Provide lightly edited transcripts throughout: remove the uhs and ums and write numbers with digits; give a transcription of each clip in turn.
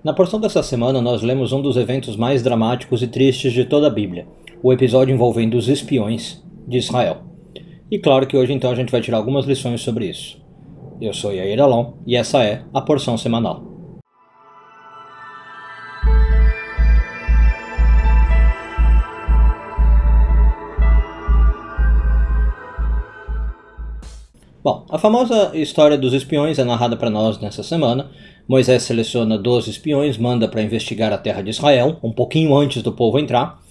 Na porção dessa semana nós lemos um dos eventos mais dramáticos e tristes de toda a Bíblia, o episódio envolvendo os espiões de Israel. E claro que hoje então a gente vai tirar algumas lições sobre isso. Eu sou Yair Alon e essa é a porção semanal. Bom, a famosa história dos espiões é narrada para nós nessa semana. Moisés seleciona 12 espiões, manda para investigar a terra de Israel, um pouquinho antes do povo entrar.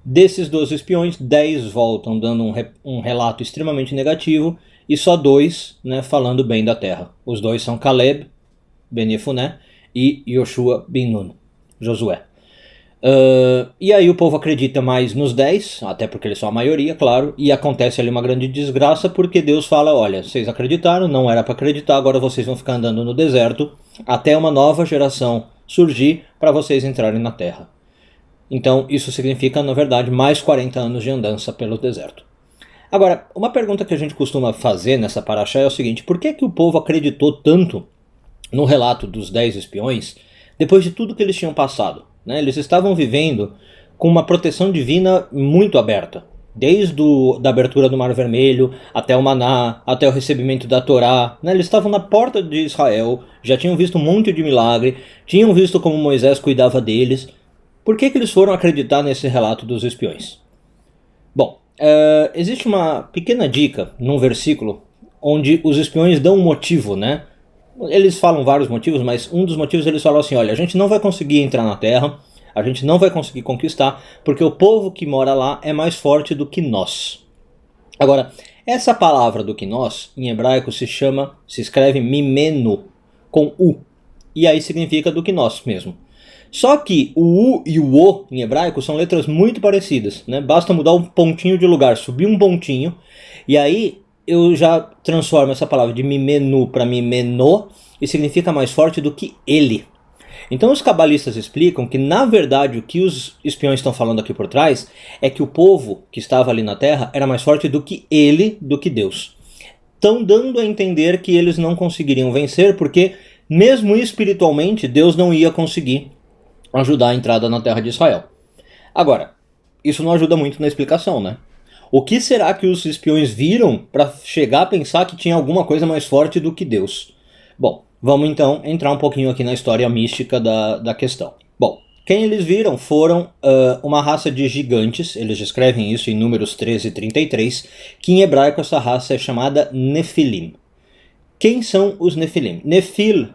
Desses 12 espiões, 10 voltam dando um relato extremamente negativo e só 2 falando bem da terra. Os 2 são Caleb ben Yefuné e Yoshua ben Nun, Josué. E aí o povo acredita mais nos 10, até porque eles são a maioria, claro, e acontece ali uma grande desgraça porque Deus fala, olha, vocês acreditaram, não era para acreditar, agora vocês vão ficar andando no deserto até uma nova geração surgir para vocês entrarem na terra. Então isso significa, na verdade, mais 40 anos de andança pelo deserto. Agora, uma pergunta que a gente costuma fazer nessa paraxá é o seguinte, por que o povo acreditou tanto no relato dos 10 espiões depois de tudo que eles tinham passado? Eles estavam vivendo com uma proteção divina muito aberta, desde a abertura do Mar Vermelho, até o Maná, até o recebimento da Torá. Eles estavam na porta de Israel, já tinham visto um monte de milagre, tinham visto como Moisés cuidava deles. Por que eles foram acreditar nesse relato dos espiões? Bom, existe uma pequena dica num versículo onde os espiões dão um motivo, Eles falam vários motivos, mas um dos motivos eles falam assim, olha, a gente não vai conseguir entrar na terra, a gente não vai conseguir conquistar, porque o povo que mora lá é mais forte do que nós. Agora, essa palavra do que nós, em hebraico se escreve mimeno, com U, e aí significa do que nós mesmo. Só que o U e o O em hebraico são letras muito parecidas, Basta mudar um pontinho de lugar, subir um pontinho, e aí eu já transformo essa palavra de mimenu para mimeno e significa mais forte do que ele. Então os cabalistas explicam que na verdade o que os espiões estão falando aqui por trás é que o povo que estava ali na terra era mais forte do que ele, do que Deus. Estão dando a entender que eles não conseguiriam vencer porque mesmo espiritualmente Deus não ia conseguir ajudar a entrada na terra de Israel. Agora, isso não ajuda muito na explicação, O que será que os espiões viram para chegar a pensar que tinha alguma coisa mais forte do que Deus? Bom, vamos então entrar um pouquinho aqui na história mística da questão. Bom, quem eles viram foram uma raça de gigantes, eles descrevem isso em Números 13 e 33, que em hebraico essa raça é chamada Nefilim. Quem são os Nefilim? Nefil,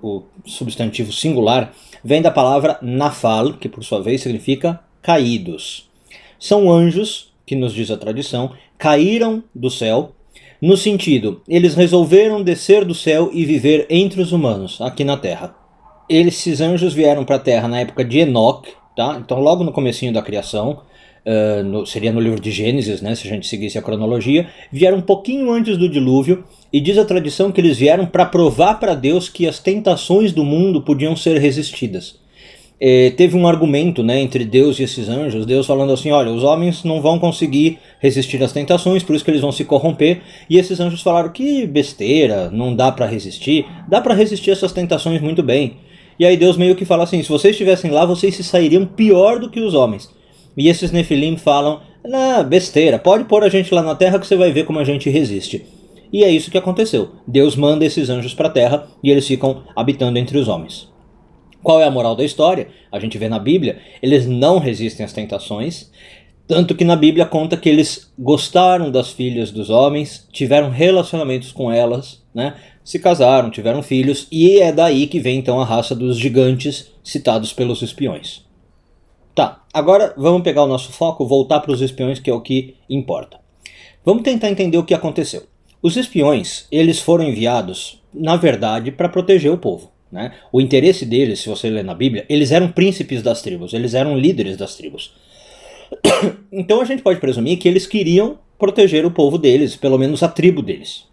o substantivo singular, vem da palavra Nafal, que por sua vez significa caídos. São anjos, que nos diz a tradição, caíram do céu, no sentido, eles resolveram descer do céu e viver entre os humanos, aqui na Terra. Esses anjos vieram para a Terra na época de Enoque, então logo no comecinho da criação, seria no livro de Gênesis, se a gente seguisse a cronologia, vieram um pouquinho antes do dilúvio, e diz a tradição que eles vieram para provar para Deus que as tentações do mundo podiam ser resistidas. Teve um argumento entre Deus e esses anjos, Deus falando assim, olha, os homens não vão conseguir resistir às tentações, por isso que eles vão se corromper, e esses anjos falaram que besteira, não dá para resistir essas tentações muito bem. E aí Deus meio que fala assim, se vocês estivessem lá, vocês se sairiam pior do que os homens. E esses Nefilim falam, não, besteira, pode pôr a gente lá na terra que você vai ver como a gente resiste. E é isso que aconteceu, Deus manda esses anjos para a terra e eles ficam habitando entre os homens. Qual é a moral da história? A gente vê na Bíblia, eles não resistem às tentações, tanto que na Bíblia conta que eles gostaram das filhas dos homens, tiveram relacionamentos com elas, se casaram, tiveram filhos, e é daí que vem então a raça dos gigantes citados pelos espiões. Tá, agora vamos pegar o nosso foco, voltar para os espiões, que é o que importa. Vamos tentar entender o que aconteceu. Os espiões, eles foram enviados, na verdade, para proteger o povo. O interesse deles, se você ler na Bíblia, eles eram príncipes das tribos, eles eram líderes das tribos. Então a gente pode presumir que eles queriam proteger o povo deles, pelo menos a tribo deles.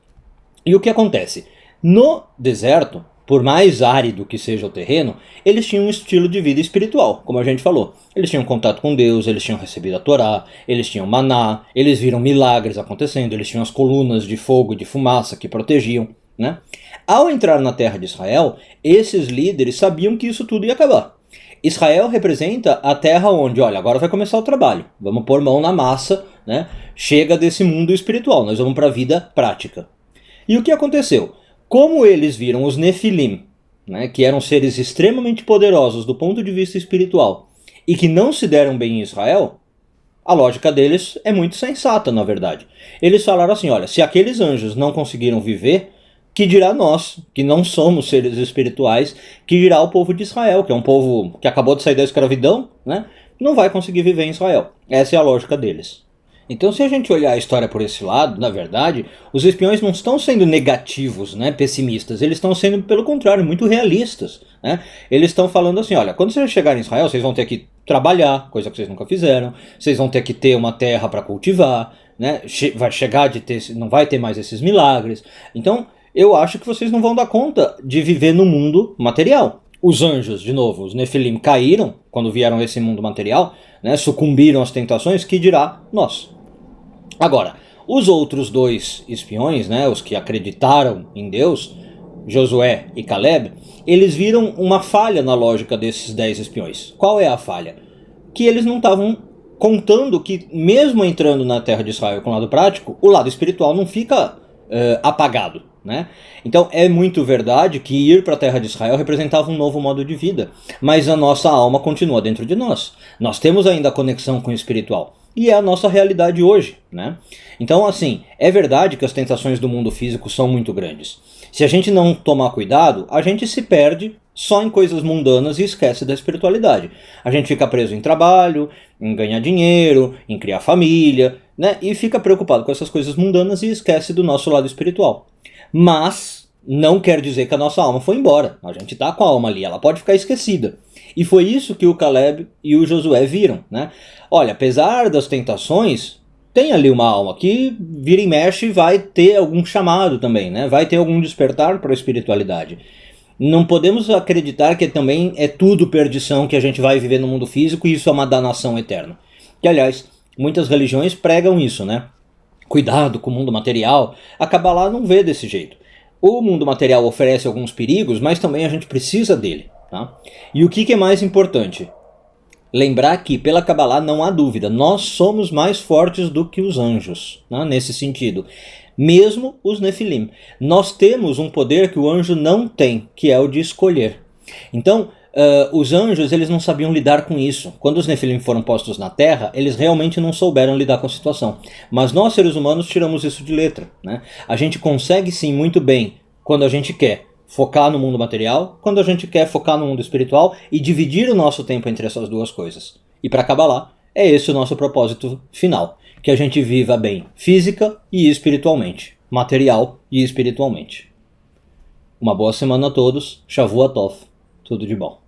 E o que acontece? No deserto, por mais árido que seja o terreno, eles tinham um estilo de vida espiritual, como a gente falou. Eles tinham contato com Deus, eles tinham recebido a Torá, eles tinham maná, eles viram milagres acontecendo, eles tinham as colunas de fogo e de fumaça que protegiam. né? Ao entrar na terra de Israel, esses líderes sabiam que isso tudo ia acabar. Israel representa a terra onde, olha, agora vai começar o trabalho, vamos pôr mão na massa, né? Chega desse mundo espiritual, nós vamos para a vida prática. E o que aconteceu? Como eles viram os Nefilim, né, que eram seres extremamente poderosos do ponto de vista espiritual, e que não se deram bem em Israel, a lógica deles é muito sensata, na verdade. Eles falaram assim, olha, se aqueles anjos não conseguiram viver, que dirá nós, que não somos seres espirituais, que dirá o povo de Israel, que é um povo que acabou de sair da escravidão, né? Não vai conseguir viver em Israel. Essa é a lógica deles. Então, se a gente olhar a história por esse lado, na verdade, os espiões não estão sendo negativos, né, pessimistas, eles estão sendo, pelo contrário, muito realistas, né? Eles estão falando assim, olha, quando vocês chegarem em Israel, vocês vão ter que trabalhar, coisa que vocês nunca fizeram, vocês vão ter que ter uma terra para cultivar, né? Vai chegar de ter, não vai ter mais esses milagres. Então, eu acho que vocês não vão dar conta de viver no mundo material. Os anjos, de novo, os Nefilim caíram quando vieram a esse mundo material, né, sucumbiram às tentações, que dirá nós. Agora, os outros dois espiões, né, os que acreditaram em Deus, Josué e Caleb, eles viram uma falha na lógica desses 10 espiões. Qual é a falha? Que eles não estavam contando que, mesmo entrando na terra de Israel com o lado prático, o lado espiritual não fica apagado, né? Então é muito verdade que ir para a terra de Israel representava um novo modo de vida, mas a nossa alma continua dentro de nós. Nós temos ainda a conexão com o espiritual. E é a nossa realidade hoje, né? Então, assim, é verdade que as tentações do mundo físico são muito grandes. Se a gente não tomar cuidado, a gente se perde só em coisas mundanas e esquece da espiritualidade. A gente fica preso em trabalho, em ganhar dinheiro, em criar família, né? E fica preocupado com essas coisas mundanas e esquece do nosso lado espiritual. Mas não quer dizer que a nossa alma foi embora. A gente está com a alma ali, ela pode ficar esquecida. E foi isso que o Caleb e o Josué viram, né? Olha, apesar das tentações, tem ali uma alma que vira e mexe e vai ter algum chamado também, né? Vai ter algum despertar para a espiritualidade. Não podemos acreditar que também é tudo perdição, que a gente vai viver no mundo físico e isso é uma danação eterna. Que, aliás, muitas religiões pregam isso, né? Cuidado com o mundo material. A Kabbalah não vê desse jeito. O mundo material oferece alguns perigos, mas também a gente precisa dele. Tá? E o que é mais importante? Lembrar que pela Kabbalah não há dúvida, nós somos mais fortes do que os anjos, né? Nesse sentido. Mesmo os Nefilim. Nós temos um poder que o anjo não tem, que é o de escolher. Então, os anjos eles não sabiam lidar com isso. Quando os Nefilim foram postos na Terra, eles realmente não souberam lidar com a situação. Mas nós, seres humanos, tiramos isso de letra, né? A gente consegue sim muito bem, quando a gente quer, focar no mundo material, quando a gente quer focar no mundo espiritual e dividir o nosso tempo entre essas duas coisas. E para Kabbalah, é esse o nosso propósito final. Que a gente viva bem física e espiritualmente. Material e espiritualmente. Uma boa semana a todos. Shavua Tov. Tudo de bom.